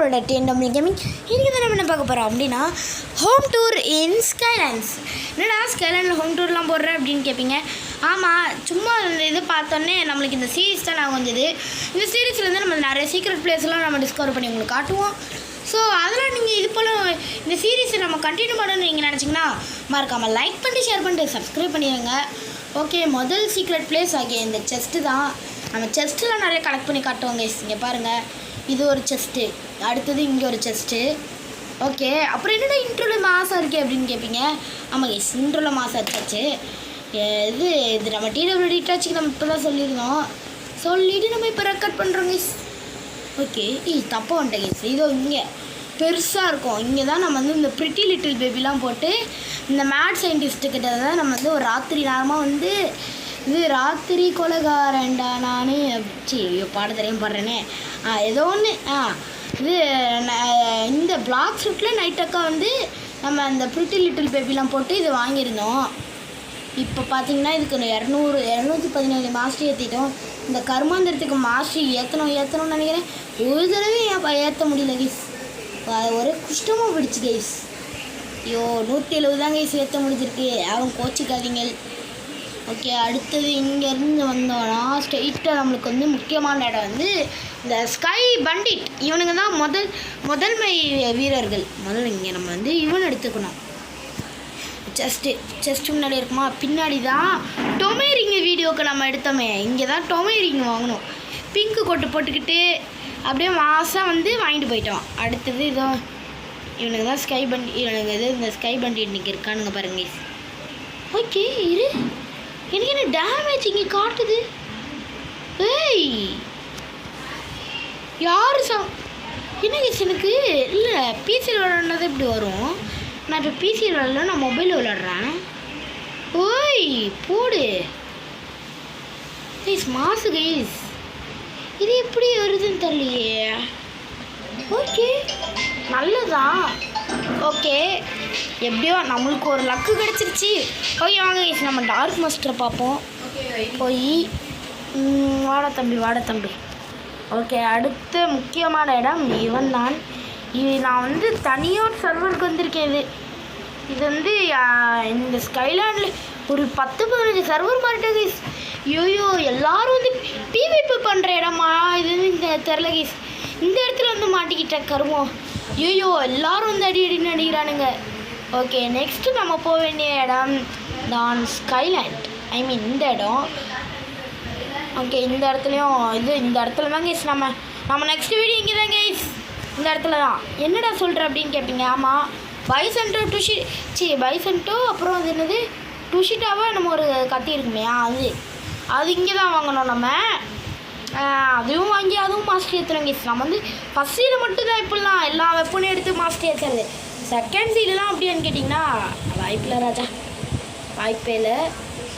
நம்மளோட TNW gaming இன்றைக்கி தான் நம்ம என்ன பார்க்க போகிறோம் அப்படின்னா ஹோம் டூர் இன் ஸ்கைலைன்ஸ். என்னடா ஸ்கைலைனில் ஹோம் டூர்லாம் போடுறேன் அப்படின்னு கேட்பீங்க. ஆமாம், சும்மா இந்த இது பார்த்தோன்னே நம்மளுக்கு இந்த சீரீஸ் தான் நான் வந்தது. இந்த சீரீஸ்லேருந்து நம்ம நிறைய சீக்ரெட் பிளேஸ்லாம் நம்ம டிஸ்கவர் பண்ணி உங்களுக்கு காட்டுவோம். ஸோ அதெல்லாம் நீங்கள் இது போல் இந்த சீரீஸை நம்ம கண்டினியூ பண்ணணும்னு நீங்கள் நினச்சிங்கன்னா மறக்காமல் லைக் பண்ணிட்டு ஷேர் பண்ணிட்டு சப்ஸ்கிரைப் பண்ணிடுங்க. ஓகே, முதல் சீக்ரெட் பிளேஸ் ஆகிய இந்த செஸ்ட்டு தான். நம்ம செஸ்ட்டெலாம் நிறைய கலெக்ட் பண்ணி காட்டுவோங்க. இங்கே பாருங்கள், இது ஒரு செஸ்ட்டு, அடுத்தது இங்கே ஒரு செஸ்ட்டு. ஓகே, அப்புறம் என்னடா இன்ட்ரோவில் மாதம் இருக்கே அப்படின்னு கேட்பீங்க. ஆமாம் எஸ், இன்ட்ரோவில் மாதம் இருக்காச்சு. இது நம்ம TNW டீட்டாச்சுக்கு நம்ம இப்போ தான் சொல்லிவிட்டு நம்ம இப்போ ரெக்கார்ட் பண்ணுறோங்க. ஓகே, தப்பாக வந்துட்டேன் கேஸ். இதோ இங்கே பெருசாக இருக்கும். இங்கே தான் நம்ம வந்து இந்த ப்ரிட்டி லிட்டில் பேபிலாம் போட்டு இந்த மேட் சயின்டிஸ்ட்டுக்கிட்ட தான் நம்ம வந்து ஒரு ராத்திரி நேரமாக இது ராத்திரி கொலைகாரண்டா நான் பாட தெரியும் பாடுறேனே ஏதோ ஒன்று இது இந்த பிளாக் ஸ்ட்ரீட்டில் நைட்டக்கா நம்ம அந்த ப்ரிட்டி லிட்டில் பேபிலாம் போட்டு இது வாங்கியிருந்தோம். இப்போ பார்த்தீங்கன்னா இதுக்கு 217 மாஸ்டர் ஏற்றிட்டோம். இந்த கருமாந்திரத்துக்கு மாஸ்டர் ஏற்றணும்னு நினைக்கிறேன். ஒரு தடவை ஏற்ற முடியல கைஸ், ஒரே குஷ்டமாக பிடிச்சி கைஸ். ஐயோ, 170 தான் கைஸ் ஏற்ற முடிஞ்சிருக்கு. யாரும் கோச்சிக்காதீங்க. ஓகே, அடுத்தது இங்கேருந்து வந்தோன்னா ஸ்ட்ரெயிட்டாக நம்மளுக்கு முக்கியமான இடம் இந்த ஸ்கை பண்டிட். இவனுங்க தான் முதன்மை வீரர்கள். முதல்ல இங்கே நம்ம இவன் எடுத்துக்கணும். செஸ்ட்டு முன்னாடி இருக்குமா, பின்னாடி தான் டொமேரிங் வீடியோக்கு நம்ம எடுத்தோமே. இங்கே தான் டொமேரிங் வாங்கணும். பிங்க்கு கோட்டு போட்டுக்கிட்டு அப்படியே மாதம் வாங்கிட்டு போயிட்டோம். அடுத்தது இதோ இவனுக்கு தான் ஸ்கை பண்டி. இவனுக்கு இந்த ஸ்கை பண்டி இன்றைக்கி இருக்கானுங்க பாருங்க. ஓகே, இரு, எனக்கு என்ன டேமேஜ் இங்கே காட்டுது. ஏய், யார் என்ன கேஸ் எனக்கு இல்லை, பிசியில் விளாட்றது எப்படி வரும்? நான் இப்போ பிசியில் விளாட்ல, நான் மொபைலில் விளாட்றேன். ஓய் போடு கைஸ், மாசு கைஸ். இது எப்படி வருதுன்னு தெரியலையே. ஓகே, நல்லதான். ஓகே, எப்படியோ நம்மளுக்கு ஒரு லக்கு கிடச்சிருச்சு. ஓகே வாங்க கைஸ், நம்ம டார்க் மாஸ்டரை பார்ப்போம். போய் வாடா தம்பி. ஓகே, அடுத்த முக்கியமான இடம் இவன் தான். நான் தனியாக சர்வருக்கு வந்திருக்கேன். இது இந்த ஸ்கைலாண்டில் ஒரு 10-15 சர்வர் மாறிட்டேன் கைஸ். ஐயோ, எல்லோரும் PVP பண்ணுற இடமா இது இந்த தெரில கைஸ். இந்த இடத்துல மாட்டிக்கிட்டேன் கருவோம். ஐயோ, எல்லோரும் அடின்னு அடிக்கிறானுங்க. ஓகே, நெக்ஸ்ட்டு நம்ம போக வேண்டிய இடம் தான் ஸ்கைலேண்ட். இந்த இடம். ஓகே, இந்த இடத்துலையும் இந்த இடத்துல தான் கைஸ் நம்ம நெக்ஸ்ட் வீடியோ இங்கே தான் கைஸ். இந்த இடத்துல தான். என்னடா சொல்கிற அப்படின்னு கேட்பீங்க. ஆமாம், பைசன்ட்டோ அப்புறம் என்னது டுஷிட்டாவா நம்ம ஒரு கத்தி இருக்குமே, அது இங்கே தான் வாங்கணும் நம்ம. அதுவும் வாங்கி அதுவும் மாஸ்டர் ஏற்றுறோம் கைஸ். நம்ம ஃபஸ்ட் சீடில் மட்டும்தான் இப்படிலாம் எல்லா வெப்பனையும் எடுத்து மாஸ்டர் ஏற்றுறது. செகண்ட் சீடெலாம் அப்படியான்னு கேட்டிங்கன்னா வாய்ப்பில்லை ராஜா, வாய்ப்பே இல்லை.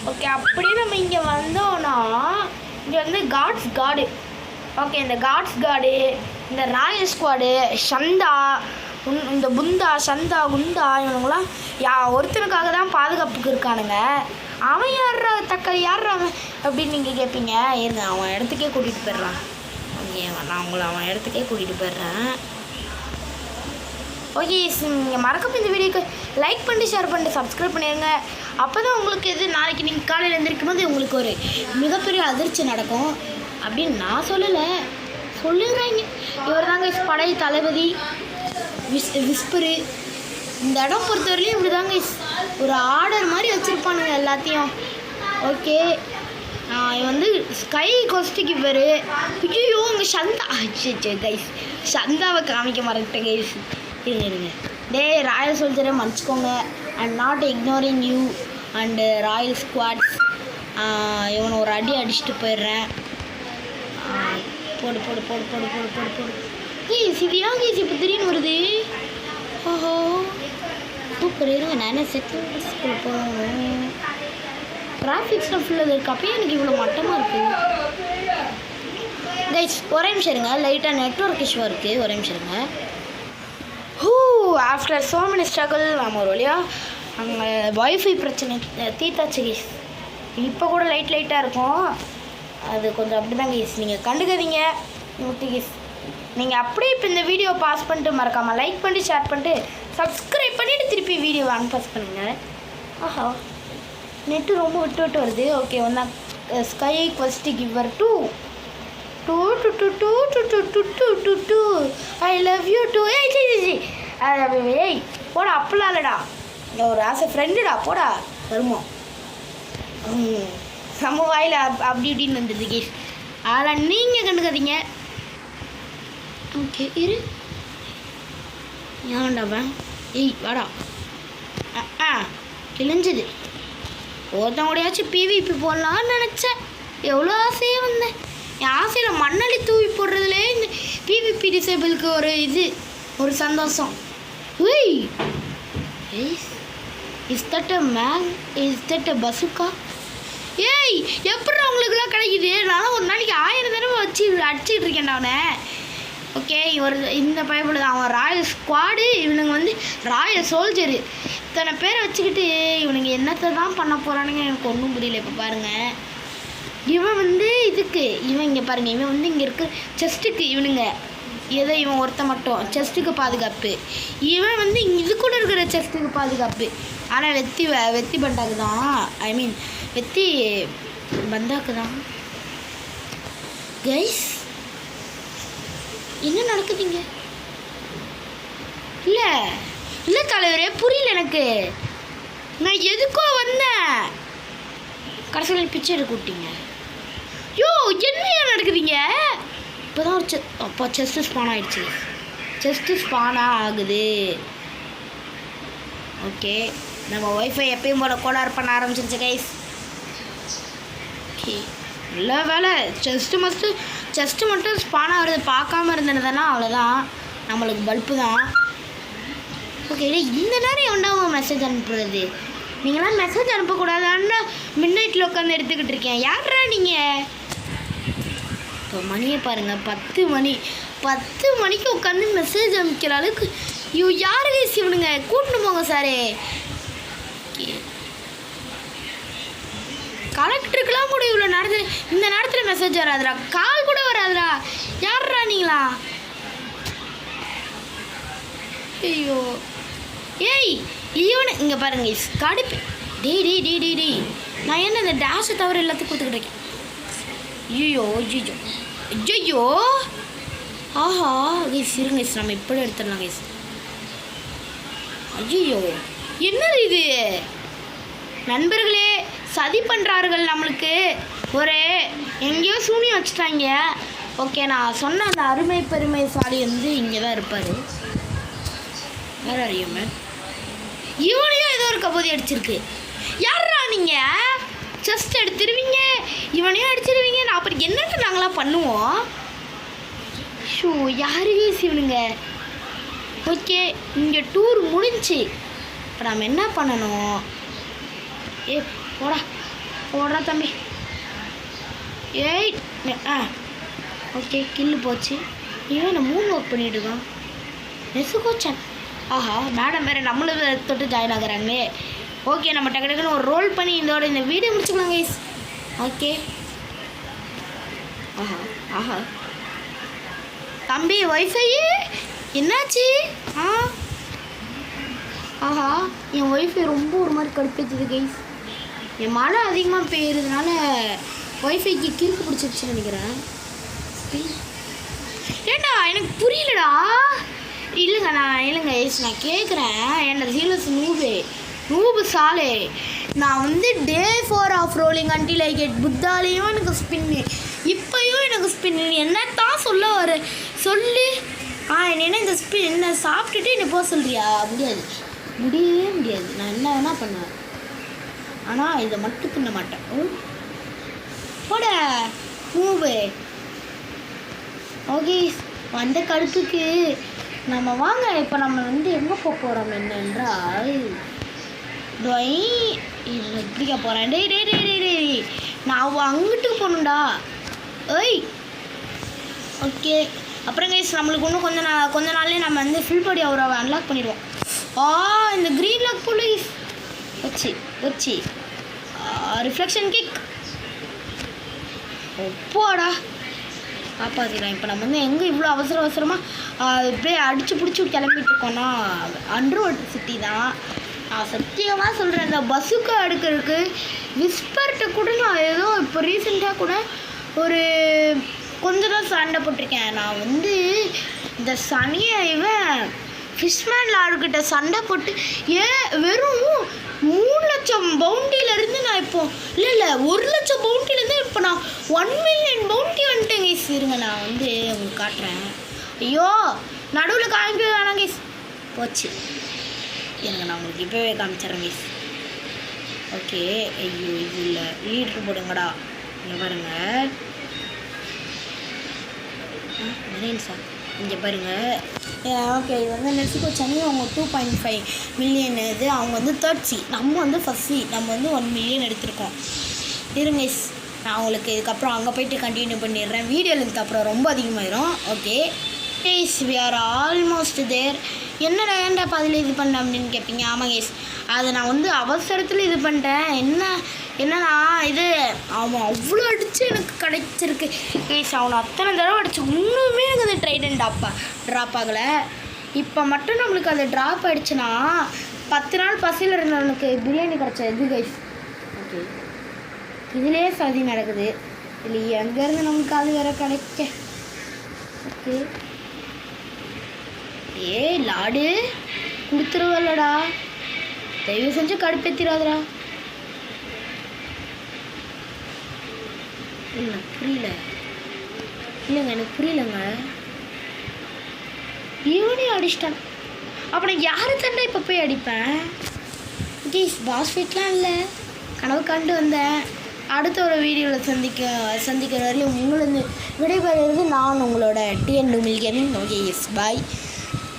ஓகே, அப்படியே நம்ம இங்கே வந்தோன்னா இங்கே காட்ஸ் கார்டு. ஓகே, இந்த காட்ஸ் கார்டு, இந்த ராயல் ஸ்குவாடு, சந்தா, இந்த புந்தா, சந்தா, குந்தா, இவனுங்களாம் ஒருத்தனுக்காக தான் பாதுகாப்புக்கு இருக்கானுங்க. அவன் யார் அவன் அப்படின்னு நீங்கள் கேட்பீங்க. இருங்க, அவன் இடத்துக்கே கூட்டிகிட்டு போயிடுறான். ஓகே, நான் உங்களை அவன் இடத்துக்கே கூட்டிகிட்டு போயிடுறேன். ஓகே, நீங்கள் மறக்காம இந்த வீடியோக்கு லைக் பண்ணிட்டு ஷேர் பண்ணிட்டு சப்ஸ்கிரைப் பண்ணிடுங்க. அப்போ தான் உங்களுக்கு நாளைக்கு நீங்கள் காலையில் எழுந்திருக்கும் போது உங்களுக்கு ஒரு மிகப்பெரிய அதிர்ச்சி நடக்கும் அப்படின்னு நான் சொல்லுறாங்க. இவர் தாங்க படை தளபதி விஸ்பரு. இந்த இடம் பொறுத்தவரையிலையும் இப்படி தாங்க ஒரு ஆர்டர் மாதிரி வச்சுருப்பானுங்க எல்லாத்தையும். ஓகே, இவன் ஸ்கை கொஸ்டிக்கு பேர். ஐயோ, உங்கள் சந்தா கைஸ், சந்தாவை காமிக்க மறந்துட்டேன் கைஸ். இருங்க, ராயல் சோல்ஜரை மன்னிச்சிக்கோங்க. And not ignoring you and royal squads. இவனை ஒரு அடிச்சுட்டு போயிடுறேன். போடு. இது ஏன் கேஸ் இப்போ திடீர்னு வருது? ஓஹோ, சூப்பர். இருங்க, நான் என்ன செட்டில் போகணும். டிராஃபிக்ஸ்லாம் ஃபுல்லாக இருக்குது. அப்பயே எனக்கு இவ்வளோ மட்டமாக இருக்குது கைஸ். ஒரே நிமிஷம் இருங்க, லைட்டாக நெட்வொர்க் இஷ்யூ இருக்குது. ஒரே நிமிஷம் இருங்க. ஆஃப்டர் ஸோ மெனி ஸ்ட்ரகிள் நம்ம ஒரு வழியாக அங்கே வைஃபை பிரச்சனை தீர்த்தாச்சு கைஸ். இப்போ கூட லைட்டாக இருக்கும். அது கொஞ்சம் அப்படி தான் கைஸ், நீங்கள் கண்டுக்காதீங்க. ஓகே கைஸ், நீங்கள் அப்படியே இப்போ இந்த வீடியோ பாஸ் பண்ணிட்டு மறக்காமல் லைக் பண்ணிட்டு ஷேர் பண்ணிட்டு சப்ஸ்கிரைப் பண்ணிவிட்டு திருப்பி வீடியோவை அன்பாஸ் பண்ணுங்கள். ஆஹா நெட்டு ரொம்ப விட்டு விட்டு வருது. ஓகே வந்தா sky equals to giver too too too too too too too too too too too I love you too. ஏய் போடா அப்படிலாம் இல்லைடா, ஒரு ஆசை ஃப்ரெண்டுடா போடா வருமோ. நம்ம வாயில் அப்படி இப்படின்னு வந்துடுது கேஸ், அதெல்லாம் நீங்கள் கண்டுக்காதீங்க. ஓகே இரு ஏன்டாவன் ஏய் வாடா. கிழிஞ்சுது. ஒருத்தவங்கடையாச்சும் பிவிபி போடலான்னு நினச்சேன். எவ்வளோ ஆசையாக வந்தேன். என் ஆசையில் மண்ணள்ளி தூவி போடுறதுலே இந்த பிவிபி டிசேபிளுக்கு ஒரு சந்தோஷம். உய் is that a man, is that a bazooka? ஏய் எப்படி அவங்களுக்குலாம் கிடைக்குது? நான் ஒரு நாளைக்கு 1000 தடவை அடிச்சுக்கிட்டு இருக்கேன் அவனை. ஓகே இந்த பைபிள் தான் அவன் ராயல் ஸ்குவாடு, இவனுங்க ராயல் சோல்ஜரு. இத்தனை பேரை வச்சுக்கிட்டு இவனுங்க என்னத்தை தான் பண்ண போகிறானுங்க எனக்கு ஒன்றும் புரியல. இப்போ பாருங்கள் இவன் இவன் இங்கே பாருங்கள், இவன் இங்கே இருக்க செஸ்ட்டுக்கு இவனுங்க இவன் ஒருத்த மட்டும் செஸ்ட்டுக்கு பாதுகாப்பு, இவன் இது கூட இருக்கிற செஸ்ட்டுக்கு பாதுகாப்பு. ஆனால் வெத்தி பண்டாக்கு தான், ஐ மீன் வெத்தி பந்தாக்கு தான். கைஸ் என்ன நடக்குதுங்க? இல்லை தலைவரே புரியல எனக்கு. நான் எதுக்கோ வந்தேன், கடைசியில் பிச்சை எடுக்க விட்டீங்க. யோ என்னையா நடக்குதுங்க? இப்போ தான் ஒரு அப்போ செஸ்ட்டு ஸ்பான் ஆகிடுச்சு. செஸ்ட்டு ஸ்பானாக ஆகுது. ஓகே நம்ம ஒய்ஃபை எப்பயும் போல கோளாறு பண்ண ஆரம்பிச்சிருச்சு கைஸ். ஓகே நல்ல வேலை செஸ்ட்டு மட்டும் ஸ்பான் ஆகிறது பார்க்காம இருந்ததுன்னா அவ்வளோதான், நம்மளுக்கு பல்ப்பு தான். ஓகே இந்த நேரம் எவன்டா மெசேஜ் அனுப்புறது? நீங்களாம் மெசேஜ் அனுப்பக்கூடாதான்னு மிட்நைட்டில் உட்காந்து எடுத்துக்கிட்டு இருக்கேன். யாரா நீங்கள்? இப்போ மணியை பாருங்கள் 10 மணி. 10 மணிக்கு உட்காந்து மெசேஜ் அனுப்பிக்கிற அளவுக்கு யாரு கைஸ் இவனுங்க? கூட்டின்னு போங்க சாரே. கலெக்டருக்கெல்லாம் கூட இவ்வளோ இந்த நேரத்தில் மெசேஜ் வராதுடா, கால் கூட வராதுடா. யாரா நீங்களா? ஐயோ ஏய் இவனு இங்கே பாருங்க கடுப்பு. டேய் நான் என்ன இந்த டேஷை தவிர எல்லாத்துக்கும் கொடுத்துக்கிட்டு இருக்கேன். ஐயோ ஆஹா கைஸ் இருங்க கைஸ், நம்ம இப்படி எடுத்துடலாம் கைஸ். ஐயோ என்னது இது? நண்பர்களே சதி பண்ணுறார்கள் நம்மளுக்கு. எங்கேயோ சூனியம் வச்சுட்டாங்க. ஓகே நான் சொன்ன அந்த அருமை பெருமைசாலி இங்கே தான் இருப்பார். வேறு அறியுமே இவனையும் ஏதோ ஒரு கபோதி அடிச்சிருக்கு. யாரா நீங்கள்? செஸ்ட் எடுத்துருவீங்க, இவனையும் அடிச்சிருவீங்க. நான் அப்புறம் என்னட்டு நாங்களாம் பண்ணுவோம்? ஷோ யாரு இவனுங்க? ஓகே இங்கே டூர் முடிஞ்சு இப்போ நம்ம என்ன பண்ணணும்? போடா தம்பி. ஏய் ஓகே கில்லு போச்சு. இவன் நான் 3 ஒர்க் பண்ணிட்டு இருக்கான். நெசுகோச்சன் ஆஹா மேடம் வேறு நம்மளும் தொட்டு ஜாயின் ஆகுறாங்களே. ஓகே நம்ம டக்குன்னு ஒரு ரோல் பண்ணி இந்த வீடியோ முடிச்சுக்கலாம் கைஸ். ஓகே ஆஹா தம்பி ஒய்ஃபை என்னாச்சு? ஆஹா என் ஒய்ஃபை ரொம்ப ஒரு மாதிரி கடுப்பேற்றுது கைஸ். என் மழை அதிகமாக பெய்யுறதுனால ஒய்ஃபைக்கு கிறுக்கு பிடிச்சிருச்சுன்னு நினைக்கிறேன். ஏண்டா எனக்கு புரியலடா. இல்லைங்க கைஸ் நான் கேட்குறேன். என்னோட சீரியஸ் நூபு சாலே நான் Day 4 of rolling until I get புத்தாலேயும் எனக்கு ஸ்பின்னு, இப்போயும் எனக்கு ஸ்பின்னு. என்னத்தான் சொல்ல வர சொல்லு. என்ன இந்த ஸ்பின் என்ன சாப்பிட்டுட்டு என்ன போக சொல்கிறியா? முடியவே முடியாது. நான் என்ன வேணால் பண்ணுவேன், ஆனால் இதை மட்டும் பண்ண மாட்டேன். போட மூவு. ஓகே வந்த கடுப்புக்கு நம்ம வாங்க. இப்போ நம்ம எங்கே போக போகிறோம் என்னென்றால் இப்படிக்க போகிறேன். டேய் நான் அங்கிட்டுக்கு போகணுண்டா. ஓய் ஓகே அப்புறம் கைஸ் நம்மளுக்கு இன்னும் கொஞ்ச நாள்லேயே நம்ம ஃபுல் பாடி அவரை அன்லாக் பண்ணிடுவோம். இந்த க்ரீன் லாக் போலீஸ் வச்சு ரிஃப்ளெக்ஷன் கிக். போடா காப்பாற்றிக்கலாம். இப்போ நம்ம வந்து எங்கே இவ்வளோ அவசரமாக இப்படியே அடித்து பிடிச்சி கிளம்பிட்டு இருக்கோன்னா அண்டர் வாட்டர் சிட்டி தான். நான் சத்தியமாக சொல்கிறேன், இந்த பஸ்ஸுக்கு அடுக்கிறதுக்கு விஸ்பர்கிட்ட கூட நான் ஏதோ இப்போ ரீசெண்டாக கூட ஒரு கொஞ்சம் தான் சண்டை போட்டிருக்கேன். நான் வந்து இந்த சனியை இவன் ஃபிஷ்மேன் லாடுக்கிட்ட சண்டை போட்டு வெறும் 3,00,000 பவுண்டியிலேருந்து நான் இப்போ இல்லை 1,00,000 பவுண்டிலேருந்து இப்போ நான் 1 மில்லியன் பவுண்டி வந்துட்டேன் கைஸ். இருங்க நான் வந்து உங்களுக்கு காட்டுறேன். ஐயோ நடுவில் காமிக்க வேணாம் கைஸ், போச்சு. எனக்கு நான் உங்களுக்கு இப்போவே காமிச்சிட்றேன் கைஸ். ஓகே, ஐயோ இது இல்லை, லீட்ரு போடுங்கடா. இங்கே பாருங்கள் மரேன் சார், இங்கே பாருங்கள். ஓகே, இது வந்து மெக்சிகோ சென்னை அவங்க 2.5 மில்லியன் இது, அவங்க வந்து 3rd C, நம்ம வந்து 1st C, நம்ம வந்து 1 மில்லியன் எடுத்திருக்கோம். இருங்க நான் உங்களுக்கு இதுக்கப்புறம் அங்கே போய்ட்டு கண்டினியூ பண்ணிடுறேன். வீடியோ லென்த் அப்புறம் ரொம்ப அதிகமாகிடும். Okay guys, we are almost there. என்னடா ஏன்டா பதில் இது பண்ண அப்படின்னு கேட்பீங்க. ஆமாம் கேஸ், அதை நான் வந்து அவசரத்தில் இது பண்ணிட்டேன். என்னன்னா இது அவன் அவ்வளோ அடித்து எனக்கு கிடைச்சிருக்கு கேஸ். அவனை அத்தனை தடவை அடிச்சு இன்னுமே எனக்கு அது ட்ரைடன் ட்ராப் ஆகலை. இப்போ மட்டும் நம்மளுக்கு அது ட்ராப் ஆகிடுச்சுன்னா 10 நாள் பசியில் இருந்தவனுக்கு பிரியாணி கிடச்சது கைஸ். ஓகே, இதிலே சதி நடக்குது. இல்லை எங்கேருந்து நமக்கு அது வேற கிடைக்க. ஓகே, லாடு கொடுத்துருவல்லடா, தயவு செஞ்சு கடுப்பேத்திராதரா. இல்லை புரியல, இல்லைங்க எனக்கு புரியலங்க. இவனே அடிச்சிட்டான், அப்போ நான் யாரை தண்டை இப்போ போய் அடிப்பேன். கேஸ் பாஸ் ஃபைட்லாம் இல்லை, கனவு கண்டு வந்தேன். அடுத்த ஒரு வீடியோவில் சந்திக்கிற வரையும் உங்களிருந்து விடைபெறுவது நான் உங்களோட TN Dumil Gaming. Okay yes bye.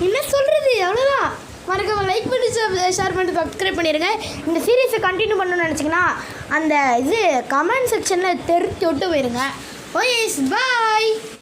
என்ன சொல்கிறது, அவ்வளோதான். மறக்காம லைக் பண்ணி ஷேர் பண்ணிட்டு சப்ஸ்கிரைப் பண்ணிடுங்க. இந்த சீரீஸை கண்டினியூ பண்ணணும்னு நினச்சிங்கன்னா அந்த இது கமெண்ட் செக்ஷனில் தெரித்து விட்டு போயிருங்க. ஓ எஸ் பாய்.